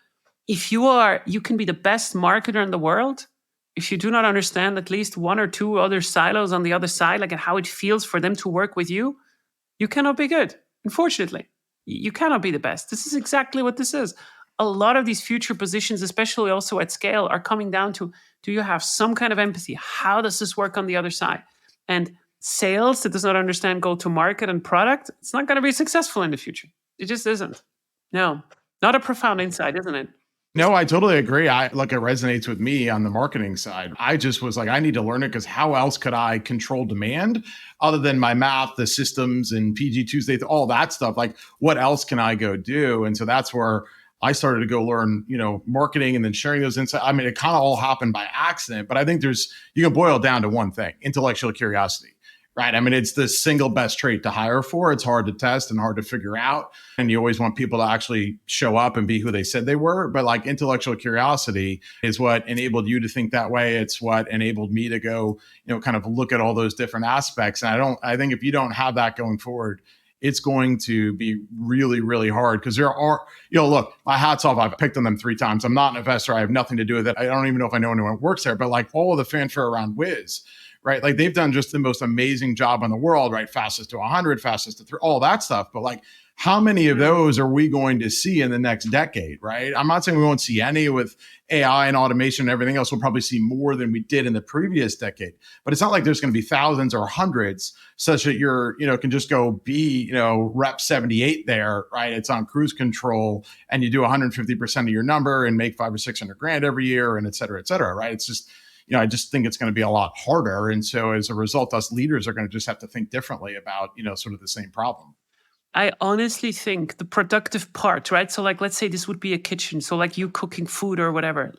if you can be the best marketer in the world, if you do not understand at least one or two other silos on the other side, and how it feels for them to work with you, you cannot be good. Unfortunately, you cannot be the best. This is exactly what this is. A lot of these future positions, especially also at scale, are coming down to, do you have some kind of empathy? How does this work on the other side? And sales that does not understand go-to-market and product, it's not going to be successful in the future. It just isn't. No, not a profound insight, isn't it? No, I totally agree. It resonates with me on the marketing side. I just was I need to learn it because how else could I control demand other than my math, the systems and PG Tuesday, all that stuff? What else can I go do? And so that's where I started to go learn, marketing and then sharing those insights. I mean, it kind of all happened by accident, but I think you can boil it down to one thing: intellectual curiosity. Right. I mean, it's the single best trait to hire for. It's hard to test and hard to figure out. And you always want people to actually show up and be who they said they were. But intellectual curiosity is what enabled you to think that way. It's what enabled me to go, kind of look at all those different aspects. And I think if you don't have that going forward, it's going to be really, really hard because there are, look, my hat's off. I've picked on them 3 times. I'm not an investor. I have nothing to do with it. I don't even know if I know anyone who works there, but all of the fanfare around Wiz, right? They've done just the most amazing job in the world, right? Fastest to 100, fastest to 3, all that stuff. But how many of those are we going to see in the next decade, right? I'm not saying we won't see any with AI and automation and everything else. We'll probably see more than we did in the previous decade. But it's not like there's going to be thousands or hundreds such that you're, can just go be, rep 78 there, right? It's on cruise control and you do 150% of your number and make 500 or 600 grand every year and et cetera, right? It's just, I just think it's going to be a lot harder. And so as a result, us leaders are going to just have to think differently about, sort of the same problem. I honestly think the productive part, right? So let's say this would be a kitchen. So you cooking food or whatever.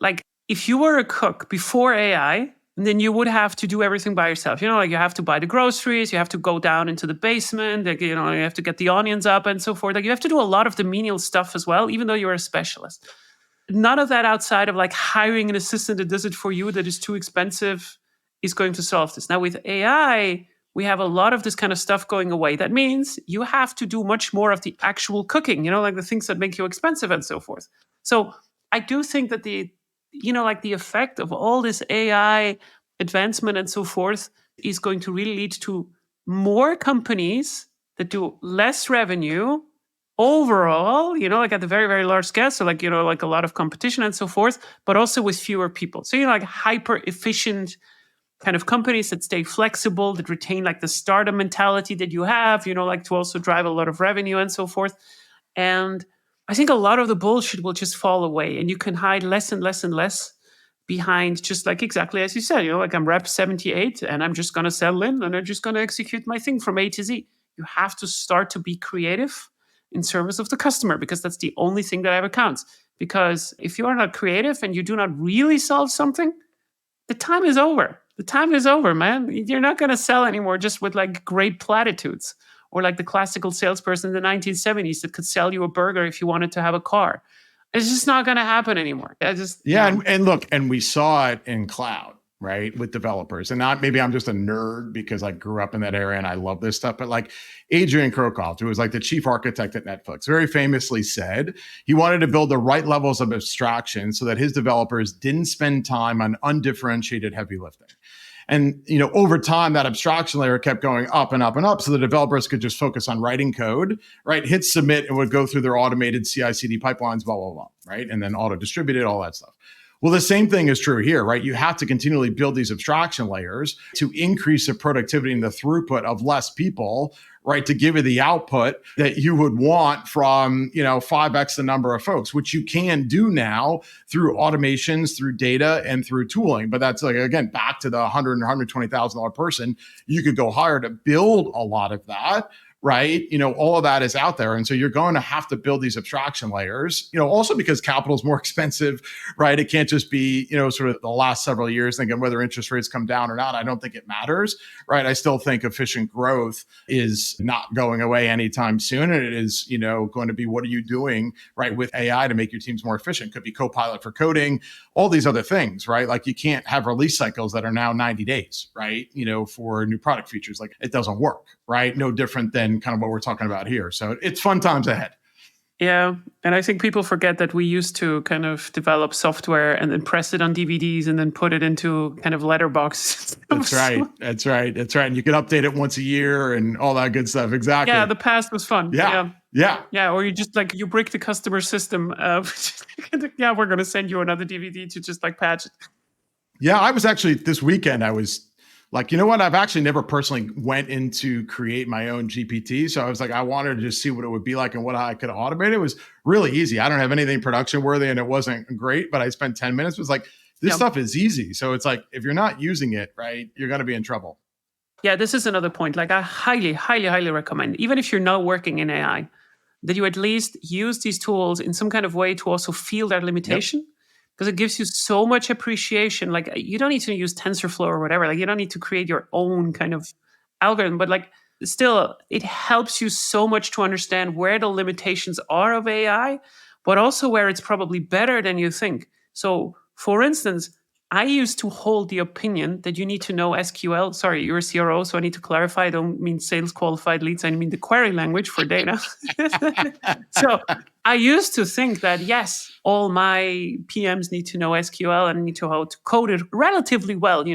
If you were a cook before AI, then you would have to do everything by yourself. You have to buy the groceries, you have to go down into the basement, you have to get the onions up and so forth. You have to do a lot of the menial stuff as well, even though you're a specialist. None of that outside of hiring an assistant that does it for you that is too expensive is going to solve this. Now with AI, we have a lot of this kind of stuff going away. That means you have to do much more of the actual cooking, like the things that make you expensive and so forth. So I do think that the effect of all this AI advancement and so forth is going to really lead to more companies that do less revenue overall, like at the very, very large scale. So like a lot of competition and so forth, but also with fewer people. So, like hyper efficient kind of companies that stay flexible, that retain like the startup mentality that you have, like to also drive a lot of revenue and so forth. And I think a lot of the bullshit will just fall away, and you can hide less and less and less behind just like exactly as you said, like I'm rep 78 and I'm just going to settle in and I'm just going to execute my thing from A to Z. You have to start to be creative in service of the customer, because that's the only thing that ever counts. Because if you are not creative and you do not really solve something, the time is over. The time is over, man. You're not going to sell anymore just with like great platitudes, or like the classical salesperson in the 1970s that could sell you a burger if you wanted to have a car. It's just not going to happen anymore. And look, and we saw it in cloud, right, with developers. And not, maybe I'm just a nerd because I grew up in that area and I love this stuff, but like Adrian Krokov, who was like the chief architect at Netflix, very famously said he wanted to build the right levels of abstraction so that his developers didn't spend time on undifferentiated heavy lifting. And, over time, that abstraction layer kept going up and up and up so the developers could just focus on writing code, right? Hit submit and would go through their automated CI/CD pipelines, blah, blah, blah, right? And then auto-distributed, all that stuff. Well, the same thing is true here, right? You have to continually build these abstraction layers to increase the productivity and the throughput of less people, right? To give you the output that you would want from, 5x the number of folks, which you can do now through automations, through data, and through tooling. But that's like, again, back to the $100,000 and $120,000 person, you could go hire to build a lot of that. Right. All of that is out there. And so you're going to have to build these abstraction layers, also because capital is more expensive, right? It can't just be, sort of the last several years thinking whether interest rates come down or not. I don't think it matters, right? I still think efficient growth is not going away anytime soon. And it is, going to be, what are you doing, right, with AI to make your teams more efficient? Could be Copilot for coding, all these other things, right? Like you can't have release cycles that are now 90 days, right? For new product features. Like it doesn't work, right? No different than kind of what we're talking about here. So it's fun times ahead. Yeah. And I think people forget that we used to kind of develop software and then press it on DVDs and then put it into kind of letterboxes. That's right. And you can update it once a year and all that good stuff. Exactly. Yeah. The past was fun. Yeah. Or you just like, you break the customer system. Yeah, we're going to send you another DVD to just like patch it. Yeah. I was actually, this weekend, I was like, you know what? I've actually never personally went in to create my own GPT. So I was like, I wanted to just see what it would be like and what I could automate. It was really easy. I don't have anything production worthy and it wasn't great, but I spent 10 minutes. It was like, this stuff is easy. So it's like, if you're not using it, right, you're going to be in trouble. Yeah, this is another point. Like I highly, highly, highly recommend, even if you're not working in AI, that you at least use these tools in some kind of way to also feel their limitation. Yep. Because it gives you so much appreciation. Like you don't need to use TensorFlow or whatever. Like you don't need to create your own kind of algorithm. But like still, it helps you so much to understand where the limitations are of AI, but also where it's probably better than you think. So for instance, I used to hold the opinion that you need to know SQL. Sorry, you're a CRO, so I need to clarify. I don't mean sales qualified leads. I mean the query language for data. So I used to think that, yes, all my PMs need to know SQL and need to know how to code it relatively well.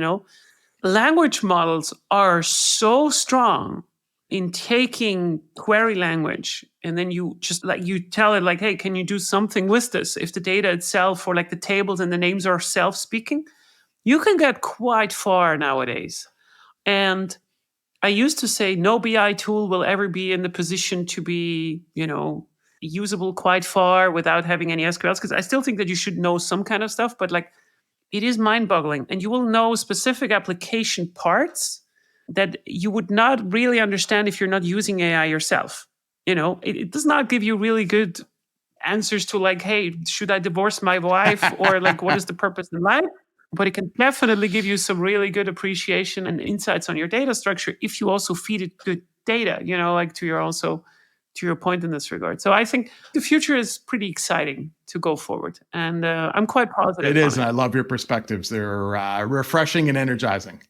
Language models are so strong in taking query language, and then you just like, you tell it like, hey, can you do something with this? If the data itself or like the tables and the names are self-speaking, you can get quite far nowadays. And I used to say no BI tool will ever be in the position to be, usable quite far without having any SQLs, because I still think that you should know some kind of stuff, but like it is mind-boggling. And you will know specific application parts that you would not really understand if you're not using AI yourself. It does not give you really good answers to like, hey, should I divorce my wife? Or like, what is the purpose in life? But it can definitely give you some really good appreciation and insights on your data structure if you also feed it good data, like to your point in this regard. So I think the future is pretty exciting to go forward. And I'm quite positive. It is. And I love your perspectives. They're refreshing and energizing.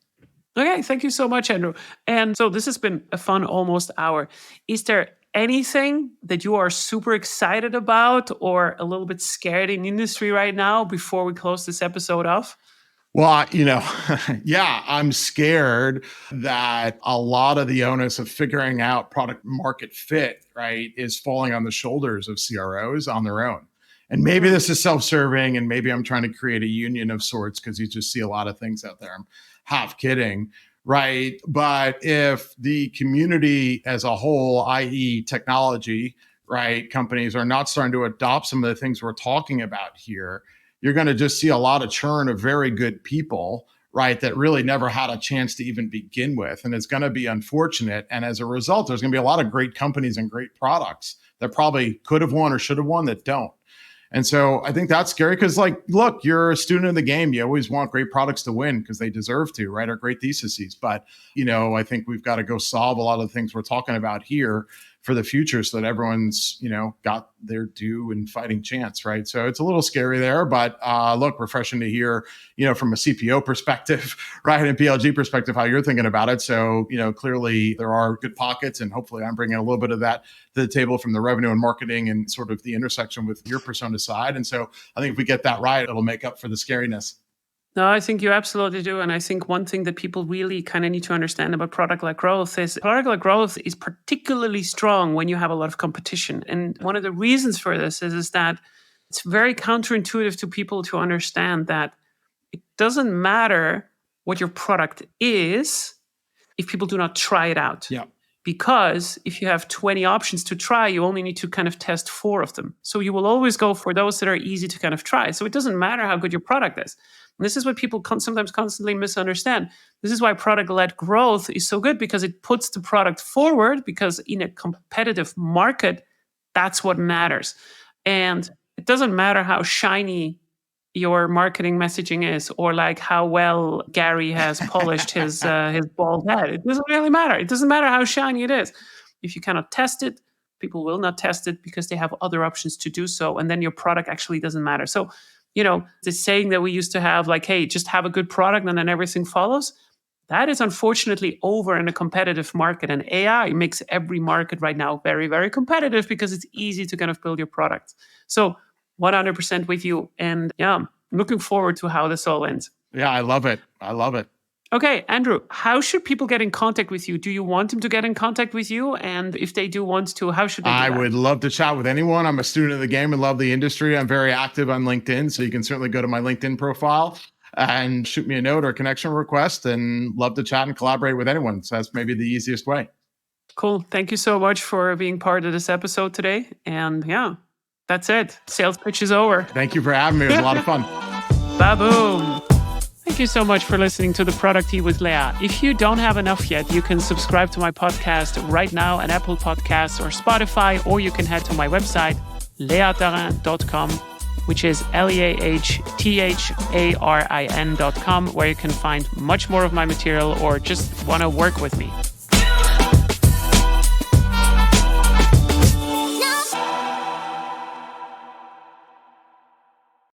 Okay, thank you so much, Andrew. And so this has been a fun almost hour. Is there anything that you are super excited about or a little bit scared in industry right now before we close this episode off? Well, yeah, I'm scared that a lot of the onus of figuring out product market fit, right, is falling on the shoulders of CROs on their own. And maybe this is self-serving, and maybe I'm trying to create a union of sorts because you just see a lot of things out there. I'm half kidding, right? But if the community as a whole, i.e., technology, right, companies are not starting to adopt some of the things we're talking about here, you're going to just see a lot of churn of very good people, right, that really never had a chance to even begin with. And it's going to be unfortunate. And as a result, there's going to be a lot of great companies and great products that probably could have won or should have won that don't. And so I think that's scary because, like, look, you're a student of the game. You always want great products to win because they deserve to, right? Or great theses. But, I think we've got to go solve a lot of the things we're talking about here for the future so that everyone's, got their due and fighting chance, right? So it's a little scary there, but look, refreshing to hear, from a CPO perspective, right, and PLG perspective, how you're thinking about it. So, clearly there are good pockets, and hopefully I'm bringing a little bit of that to the table from the revenue and marketing and sort of the intersection with your persona side. And so I think if we get that right, it'll make up for the scariness. No, I think you absolutely do. And I think one thing that people really kind of need to understand about product-led growth is product-led growth is particularly strong when you have a lot of competition. And one of the reasons for this is that it's very counterintuitive to people to understand that it doesn't matter what your product is if people do not try it out. Yeah. Because if you have 20 options to try, you only need to kind of test 4 of them. So you will always go for those that are easy to kind of try. So it doesn't matter how good your product is. And this is what people sometimes constantly misunderstand. This is why product-led growth is so good, because it puts the product forward, because in a competitive market, that's what matters. And it doesn't matter how shiny your marketing messaging is, or like how well Gary has polished his bald head. It doesn't really matter. It doesn't matter how shiny it is. If you cannot test it, people will not test it because they have other options to do so. And then your product actually doesn't matter. So, the saying that we used to have, like, hey, just have a good product and then everything follows. That is unfortunately over in a competitive market. And AI makes every market right now very, very competitive because it's easy to kind of build your product. So 100% with you. And yeah, I'm looking forward to how this all ends. Yeah, I love it. Okay, Andrew, how should people get in contact with you? Do you want them to get in contact with you? And if they do want to, how should they do that? I would love to chat with anyone. I'm a student of the game and love the industry. I'm very active on LinkedIn, so you can certainly go to my LinkedIn profile and shoot me a note or a connection request, and love to chat and collaborate with anyone. So that's maybe the easiest way. Cool. Thank you so much for being part of this episode today. And yeah, that's it. Sales pitch is over. Thank you for having me. It was a lot of fun. Ba-boom. Thank you so much for listening to The Product Tea with Leah. If you don't have enough yet, you can subscribe to my podcast right now on Apple Podcasts or Spotify, or you can head to my website, leahtarin.com, which is leahtarin.com, where you can find much more of my material or just want to work with me.